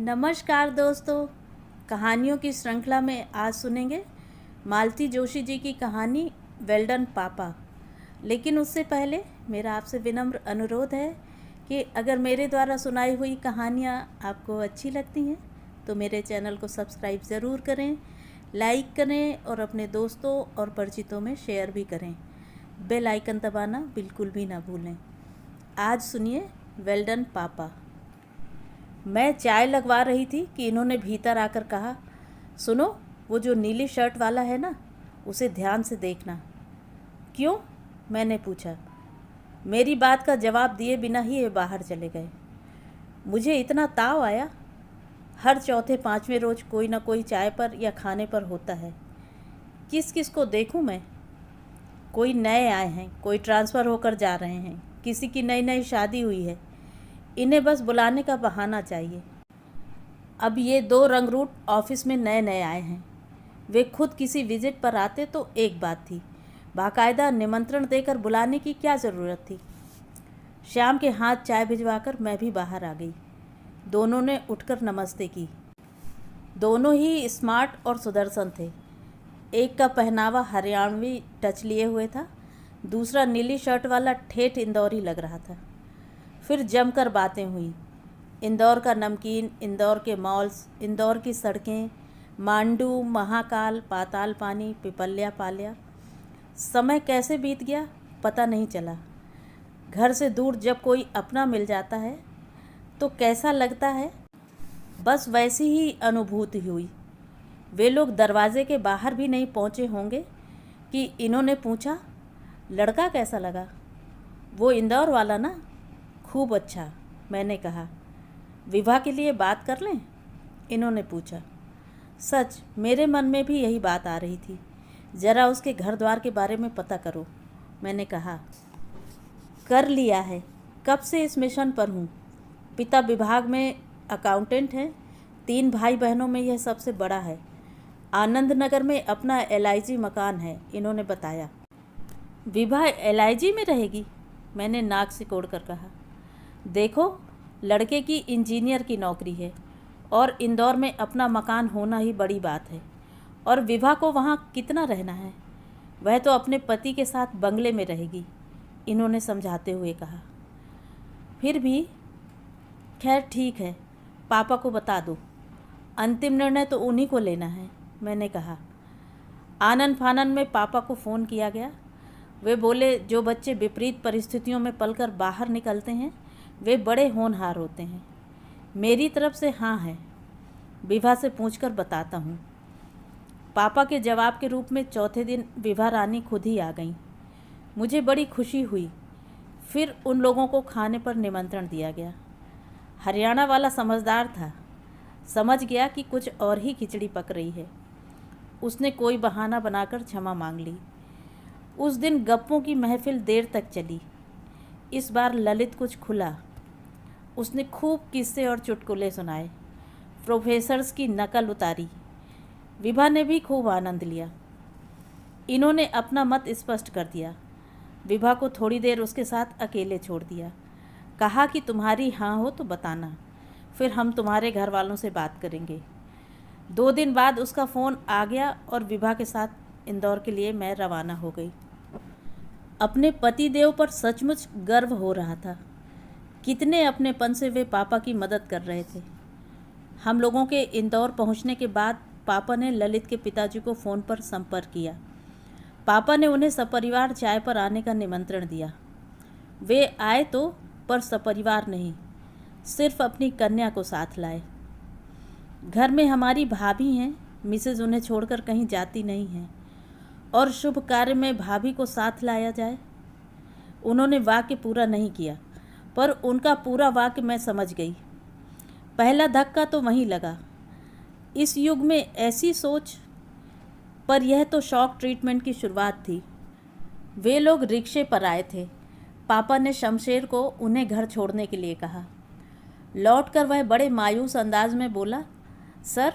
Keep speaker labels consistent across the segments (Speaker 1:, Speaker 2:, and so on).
Speaker 1: नमस्कार दोस्तों। कहानियों की श्रृंखला में आज सुनेंगे मालती जोशी जी की कहानी वेल डन पापा। लेकिन उससे पहले मेरा आपसे विनम्र अनुरोध है कि अगर मेरे द्वारा सुनाई हुई कहानियाँ आपको अच्छी लगती हैं तो मेरे चैनल को सब्सक्राइब ज़रूर करें, लाइक करें और अपने दोस्तों और परिचितों में शेयर भी करें। बेल आइकन दबाना बिल्कुल भी ना भूलें। आज सुनिए वेल डन पापा। मैं चाय लगवा रही थी कि इन्होंने भीतर आकर कहा, सुनो, वो जो नीली शर्ट वाला है ना, उसे ध्यान से देखना। क्यों? मैंने पूछा। मेरी बात का जवाब दिए बिना ही ये बाहर चले गए। मुझे इतना ताव आया, हर चौथे पाँचवें रोज़ कोई ना कोई चाय पर या खाने पर होता है। किस किस को देखूं मैं? कोई नए आए हैं, कोई ट्रांसफ़र होकर जा रहे हैं, किसी की नई नई शादी हुई है। इन्हें बस बुलाने का बहाना चाहिए। अब ये दो रंगरूट ऑफिस में नए नए आए हैं। वे खुद किसी विजिट पर आते तो एक बात थी, बाकायदा निमंत्रण देकर बुलाने की क्या ज़रूरत थी। श्याम के हाथ चाय भिजवाकर मैं भी बाहर आ गई। दोनों ने उठकर नमस्ते की। दोनों ही स्मार्ट और सुदर्शन थे। एक का पहनावा हरियाणवी टच लिए हुए था, दूसरा नीली शर्ट वाला ठेठ इंदौरी लग रहा था। फिर जमकर बातें हुई। इंदौर का नमकीन, इंदौर के मॉल्स, इंदौर की सड़कें, मांडू, महाकाल, पाताल पानी, पिपल्या पाल्या। समय कैसे बीत गया पता नहीं चला। घर से दूर जब कोई अपना मिल जाता है तो कैसा लगता है, बस वैसी ही अनुभूति हुई। वे लोग दरवाजे के बाहर भी नहीं पहुँचे होंगे कि इन्होंने पूछा, लड़का कैसा लगा? वो इंदौर वाला ना? खूब अच्छा, मैंने कहा। विवाह के लिए बात कर लें? इन्होंने पूछा। सच मेरे मन में भी यही बात आ रही थी। ज़रा उसके घर द्वार के बारे में पता करो, मैंने कहा। कर लिया है, कब से इस मिशन पर हूँ। पिता विभाग में अकाउंटेंट हैं, 3 भाई बहनों में यह सबसे बड़ा है। आनंद नगर में अपना LIG मकान है, इन्होंने बताया। विवाह LIG में रहेगी? मैंने नाक सिकोड़ कर कहा। देखो, लड़के की इंजीनियर की नौकरी है और इंदौर में अपना मकान होना ही बड़ी बात है। और विवाह को वहाँ कितना रहना है? वह तो अपने पति के साथ बंगले में रहेगी, इन्होंने समझाते हुए कहा। फिर भी खैर ठीक है, पापा को बता दो। अंतिम निर्णय तो उन्हीं को लेना है, मैंने कहा। आनन फानन में पापा को फ़ोन किया गया। वे बोले, जो बच्चे विपरीत परिस्थितियों में पलकर बाहर निकलते हैं वे बड़े होनहार होते हैं। मेरी तरफ से हाँ है, विभा से पूछकर बताता हूँ। पापा के जवाब के रूप में चौथे दिन विभा रानी खुद ही आ गईं। मुझे बड़ी खुशी हुई। फिर उन लोगों को खाने पर निमंत्रण दिया गया। हरियाणा वाला समझदार था, समझ गया कि कुछ और ही खिचड़ी पक रही है। उसने कोई बहाना बनाकर क्षमा मांग ली। उस दिन गप्पों की महफिल देर तक चली। इस बार ललित कुछ खुला। उसने खूब किस्से और चुटकुले सुनाए, प्रोफेसर्स की नकल उतारी। विभा ने भी खूब आनंद लिया। इन्होंने अपना मत स्पष्ट कर दिया। विभा को थोड़ी देर उसके साथ अकेले छोड़ दिया। कहा कि तुम्हारी हाँ हो तो बताना, फिर हम तुम्हारे घर वालों से बात करेंगे। 2 दिन बाद उसका फ़ोन आ गया और विभा के साथ इंदौर के लिए मैं रवाना हो गई। अपने पति देव पर सचमुच गर्व हो रहा था। कितने अपनेपन से वे पापा की मदद कर रहे थे। हम लोगों के इंदौर पहुंचने के बाद पापा ने ललित के पिताजी को फ़ोन पर संपर्क किया। पापा ने उन्हें सपरिवार चाय पर आने का निमंत्रण दिया। वे आए तो, पर सपरिवार नहीं, सिर्फ अपनी कन्या को साथ लाए। घर में हमारी भाभी हैं, मिसेज उन्हें छोड़कर कहीं जाती नहीं हैं, और शुभ कार्य में भाभी को साथ लाया जाए। उन्होंने वाक्य पूरा नहीं किया, पर उनका पूरा वाक्य मैं समझ गई। पहला धक्का तो वहीं लगा। इस युग में ऐसी सोच, पर यह तो शॉक ट्रीटमेंट की शुरुआत थी। वे लोग रिक्शे पर आए थे। पापा ने शमशेर को उन्हें घर छोड़ने के लिए कहा। लौटकर वह बड़े मायूस अंदाज में बोला, सर,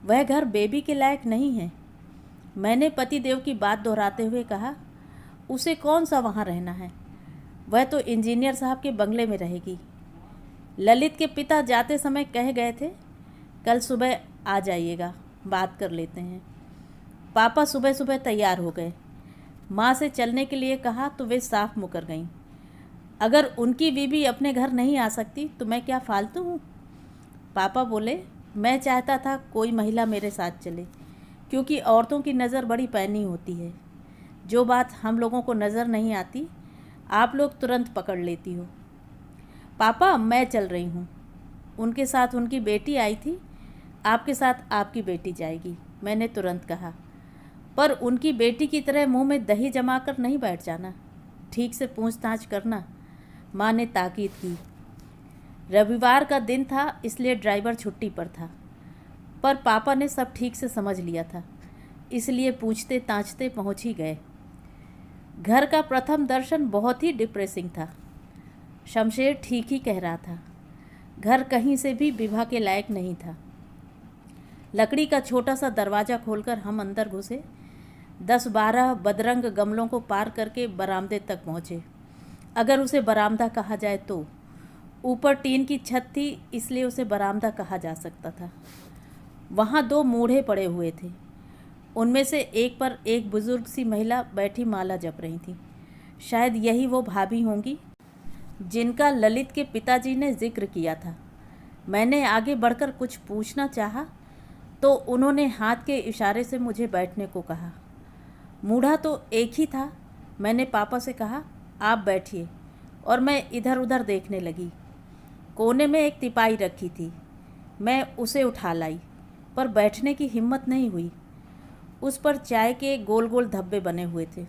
Speaker 1: वह घर बेबी के लायक नहीं है। मैंने पतिदेव की बात दोहराते हुए कहा, उसे कौन सा वहाँ रहना है, वह तो इंजीनियर साहब के बंगले में रहेगी। ललित के पिता जाते समय कह गए थे, कल सुबह आ जाइएगा, बात कर लेते हैं। पापा सुबह सुबह तैयार हो गए। माँ से चलने के लिए कहा तो वे साफ मुकर गईं। अगर उनकी बीवी अपने घर नहीं आ सकती तो मैं क्या फालतू हूँ? पापा बोले, मैं चाहता था कोई महिला मेरे साथ चले, क्योंकि औरतों की नज़र बड़ी पैनी होती है। जो बात हम लोगों को नज़र नहीं आती, आप लोग तुरंत पकड़ लेती हो। पापा, मैं चल रही हूँ। उनके साथ उनकी बेटी आई थी। आपके साथ आपकी बेटी जाएगी, मैंने तुरंत कहा। पर उनकी बेटी की तरह मुंह में दही जमा कर नहीं बैठ जाना, ठीक से पूछताछ करना, माँ ने ताकीद की। रविवार का दिन था, इसलिए ड्राइवर छुट्टी पर था। पर पापा ने सब ठीक से समझ लिया था, इसलिए पूछते ताछते पहुँच ही गए। घर का प्रथम दर्शन बहुत ही डिप्रेसिंग था। शमशेर ठीक ही कह रहा था, घर कहीं से भी विवाह के लायक नहीं था। लकड़ी का छोटा सा दरवाज़ा खोलकर हम अंदर घुसे। 10-12 बदरंग गमलों को पार करके बरामदे तक पहुँचे, अगर उसे बरामदा कहा जाए तो। ऊपर टीन की छत थी, इसलिए उसे बरामदा कहा जा सकता था। वहाँ 2 मूढ़े पड़े हुए थे। उनमें से एक पर एक बुजुर्ग सी महिला बैठी माला जप रही थी। शायद यही वो भाभी होंगी जिनका ललित के पिताजी ने जिक्र किया था। मैंने आगे बढ़कर कुछ पूछना चाहा तो उन्होंने हाथ के इशारे से मुझे बैठने को कहा। मूढ़ा तो एक ही था। मैंने पापा से कहा, आप बैठिए, और मैं इधर उधर देखने लगी। कोने में एक तिपाई रखी थी। मैं उसे उठा लाई, पर बैठने की हिम्मत नहीं हुई। उस पर चाय के गोल गोल धब्बे बने हुए थे।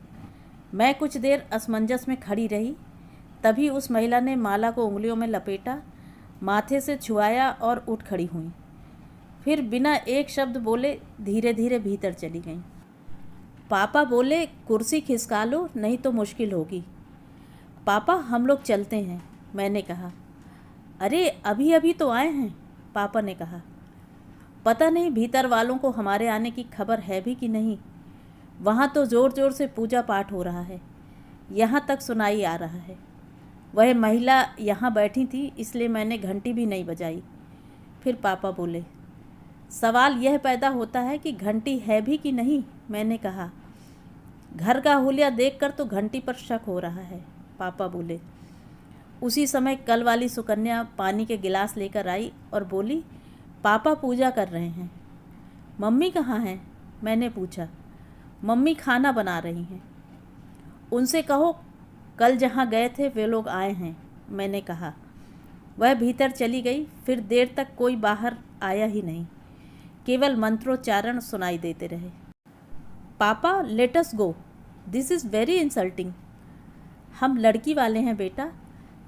Speaker 1: मैं कुछ देर असमंजस में खड़ी रही। तभी उस महिला ने माला को उंगलियों में लपेटा, माथे से छुआया और उठ खड़ी हुई। फिर बिना एक शब्द बोले धीरे धीरे भीतर चली गईं। पापा बोले, कुर्सी खिसका लो, नहीं तो मुश्किल होगी। पापा, हम लोग चलते हैं, मैंने कहा। अरे अभी अभी तो आए हैं, पापा ने कहा। पता नहीं भीतर वालों को हमारे आने की खबर है भी कि नहीं। वहाँ तो ज़ोर ज़ोर से पूजा पाठ हो रहा है, यहाँ तक सुनाई आ रहा है। वह महिला यहाँ बैठी थी, इसलिए मैंने घंटी भी नहीं बजाई। फिर पापा बोले, सवाल यह पैदा होता है कि घंटी है भी कि नहीं, मैंने कहा। घर का हुलिया देखकर तो घंटी पर शक हो रहा है, पापा बोले। उसी समय कल वाली सुकन्या पानी के गिलास लेकर आई और बोली, पापा पूजा कर रहे हैं। मम्मी कहाँ हैं, मैंने पूछा। मम्मी खाना बना रही हैं। उनसे कहो कल जहाँ गए थे वे लोग आए हैं, मैंने कहा। वह भीतर चली गई। फिर देर तक कोई बाहर आया ही नहीं, केवल मंत्रोच्चारण सुनाई देते रहे। पापा, let us go, this is very insulting. हम लड़की वाले हैं बेटा,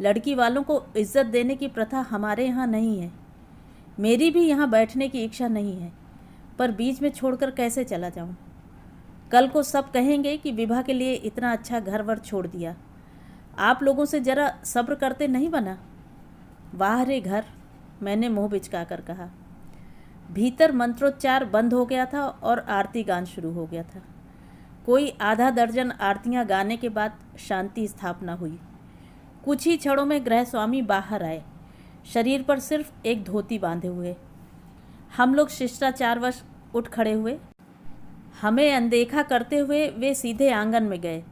Speaker 1: लड़की वालों को इज्जत देने की प्रथा हमारे यहाँ नहीं है। मेरी भी यहाँ बैठने की इच्छा नहीं है, पर बीच में छोड़कर कैसे चला जाऊँ? कल को सब कहेंगे कि विवाह के लिए इतना अच्छा घर वर छोड़ दिया। आप लोगों से ज़रा सब्र करते नहीं बना? वाह रे घर, मैंने मुँह बिचका कर कहा। भीतर मंत्रोच्चार बंद हो गया था और आरती गान शुरू हो गया था। कोई आधा दर्जन आरतियां गाने के बाद शांति स्थापना हुई। कुछ ही क्षणों में गृहस्वामी बाहर आए, शरीर पर सिर्फ एक धोती बांधे हुए। हम लोग शिष्टाचारवश उठ खड़े हुए। हमें अनदेखा करते हुए वे सीधे आंगन में गए,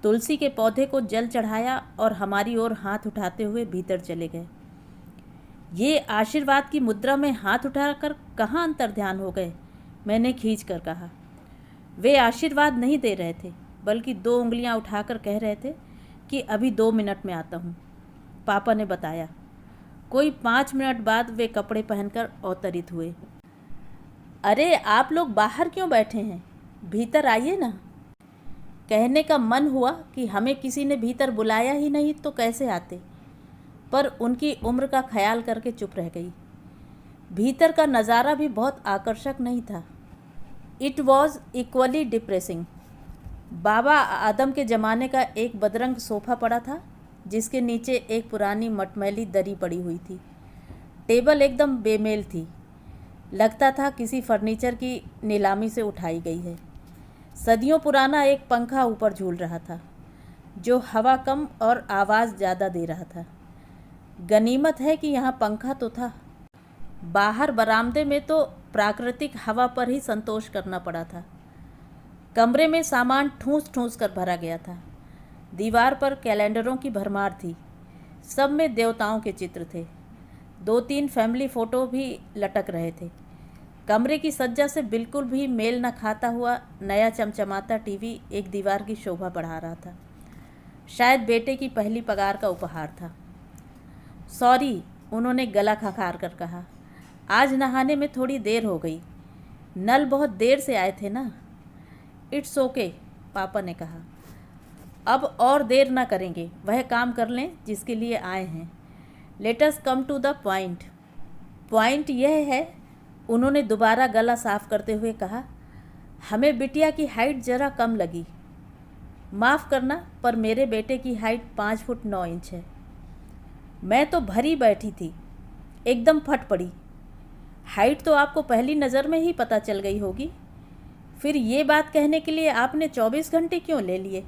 Speaker 1: तुलसी के पौधे को जल चढ़ाया और हमारी ओर हाथ उठाते हुए भीतर चले गए। ये आशीर्वाद की मुद्रा में हाथ उठाकर कहाँ अंतर्ध्यान हो गए, मैंने खींच कर कहा। वे आशीर्वाद नहीं दे रहे थे, बल्कि 2 उंगलियां उठाकर कह रहे थे कि अभी 2 मिनट में आता हूँ, पापा ने बताया। कोई 5 मिनट बाद वे कपड़े पहनकर अवतरित हुए। अरे आप लोग बाहर क्यों बैठे हैं, भीतर आइए ना। कहने का मन हुआ कि हमें किसी ने भीतर बुलाया ही नहीं तो कैसे आते, पर उनकी उम्र का ख्याल करके चुप रह गई। भीतर का नज़ारा भी बहुत आकर्षक नहीं था। It was equally depressing. बाबा आदम के ज़माने का एक बदरंग सोफ़ा पड़ा था, जिसके नीचे एक पुरानी मटमैली दरी पड़ी हुई थी। टेबल एकदम बेमेल थी, लगता था किसी फर्नीचर की नीलामी से उठाई गई है। सदियों पुराना एक पंखा ऊपर झूल रहा था, जो हवा कम और आवाज़ ज़्यादा दे रहा था। गनीमत है कि यहाँ पंखा तो था। बाहर बरामदे में तो प्राकृतिक हवा पर ही संतोष करना पड़ा था। कमरे में सामान ठूंस ठूंस कर भरा गया था। दीवार पर कैलेंडरों की भरमार थी। सब में देवताओं के चित्र थे। 2-3 फैमिली फ़ोटो भी लटक रहे थे। कमरे की सज्जा से बिल्कुल भी मेल न खाता हुआ नया चमचमाता टीवी एक दीवार की शोभा बढ़ा रहा था। शायद बेटे की पहली पगार का उपहार था। सॉरी, उन्होंने गला खखार कर कहा, आज नहाने में थोड़ी देर हो गई। नल बहुत देर से आए थे ना। इट्स ओके, पापा ने कहा। अब और देर ना करेंगे, वह काम कर लें जिसके लिए आए हैं। Let us come to the point. Point यह है, उन्होंने दोबारा गला साफ करते हुए कहा, हमें बिटिया की हाइट ज़रा कम लगी। माफ़ करना, पर मेरे बेटे की हाइट 5 फुट 9 इंच है। मैं तो भरी बैठी थी, एकदम फट पड़ी। हाइट तो आपको पहली नज़र में ही पता चल गई होगी। फिर ये बात कहने के लिए आपने 24 घंटे क्यों ले लिए?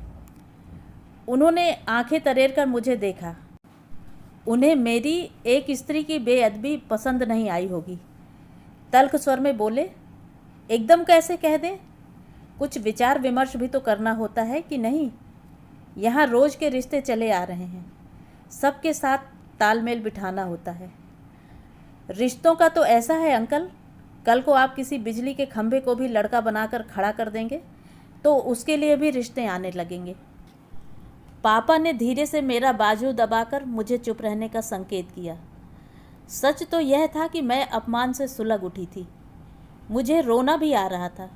Speaker 1: उन्होंने आंखें तरेर कर मुझे देखा। उन्हें मेरी एक स्त्री की बेअदबी पसंद नहीं आई होगी। तल्ख स्वर में बोले, एकदम कैसे कह दें? कुछ विचार विमर्श भी तो करना होता है कि नहीं? यहाँ रोज़ के रिश्ते चले आ रहे हैं, सबके साथ तालमेल बिठाना होता है। रिश्तों का तो ऐसा है अंकल, कल को आप किसी बिजली के खंभे को भी लड़का बनाकर खड़ा कर देंगे तो उसके लिए भी रिश्ते आने लगेंगे। पापा ने धीरे से मेरा बाजू दबाकर मुझे चुप रहने का संकेत किया। सच तो यह था कि मैं अपमान से सुलग उठी थी। मुझे रोना भी आ रहा था,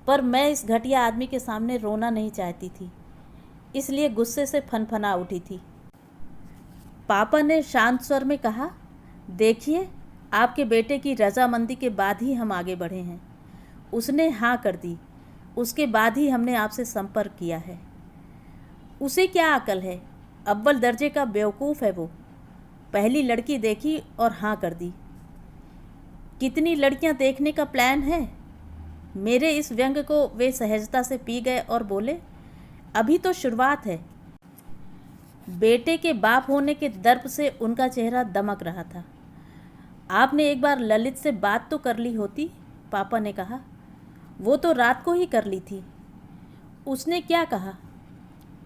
Speaker 1: पर मैं इस घटिया आदमी के सामने रोना नहीं चाहती थी, इसलिए गुस्से से फनफना उठी थी। पापा ने शांत स्वर में कहा, देखिए, आपके बेटे की रजामंदी के बाद ही हम आगे बढ़े हैं। उसने हाँ कर दी, उसके बाद ही हमने आपसे संपर्क किया है। उसे क्या अकल है? अव्वल दर्जे का बेवकूफ़ है वो। पहली लड़की देखी और हाँ कर दी। कितनी लड़कियां देखने का प्लान है? मेरे इस व्यंग को वे सहजता से पी गए और बोले, अभी तो शुरुआत है। बेटे के बाप होने के दर्प से उनका चेहरा दमक रहा था। आपने एक बार ललित से बात तो कर ली होती, पापा ने कहा। वो तो रात को ही कर ली थी। उसने क्या कहा?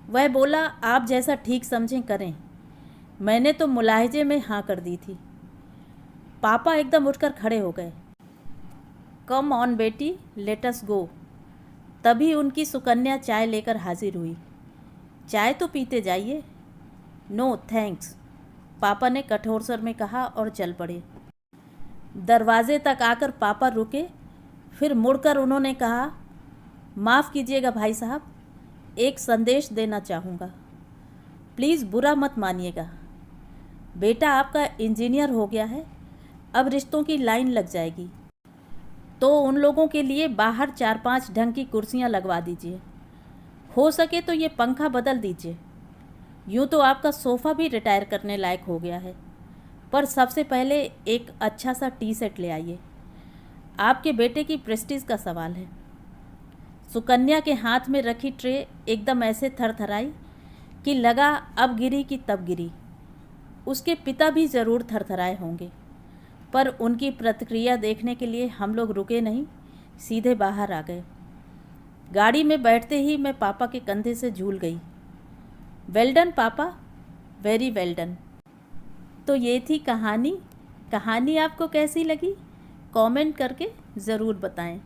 Speaker 1: वह बोला, आप जैसा ठीक समझें करें। मैंने तो मुलाहिजे में हाँ कर दी थी। पापा एकदम उठकर खड़े हो गए। कम ऑन बेटी, लेट अस गो। तभी उनकी सुकन्या चाय लेकर हाजिर हुई। चाय तो पीते जाइए। नो थैंक्स, पापा ने कठोर स्वर में कहा और चल पड़े। दरवाजे तक आकर पापा रुके, फिर मुड़कर उन्होंने कहा, माफ़ कीजिएगा भाई साहब, एक संदेश देना चाहूँगा। प्लीज़ बुरा मत मानिएगा। बेटा आपका इंजीनियर हो गया है, अब रिश्तों की लाइन लग जाएगी, तो उन लोगों के लिए बाहर 4-5 ढंग की कुर्सियाँ लगवा दीजिए। हो सके तो ये पंखा बदल दीजिए। यूँ तो आपका सोफ़ा भी रिटायर करने लायक हो गया है, पर सबसे पहले एक अच्छा सा टी सेट ले आइए। आपके बेटे की प्रेस्टीज का सवाल है। सुकन्या के हाथ में रखी ट्रे एकदम ऐसे थरथराई कि लगा अब गिरी कि तब गिरी। उसके पिता भी ज़रूर थरथराए होंगे, पर उनकी प्रतिक्रिया देखने के लिए हम लोग रुके नहीं, सीधे बाहर आ गए। गाड़ी में बैठते ही मैं पापा के कंधे से झूल गई। वेल डन पापा, वेरी वेल डन। तो ये थी कहानी। कहानी आपको कैसी लगी? कमेंट करके ज़रूर बताएं।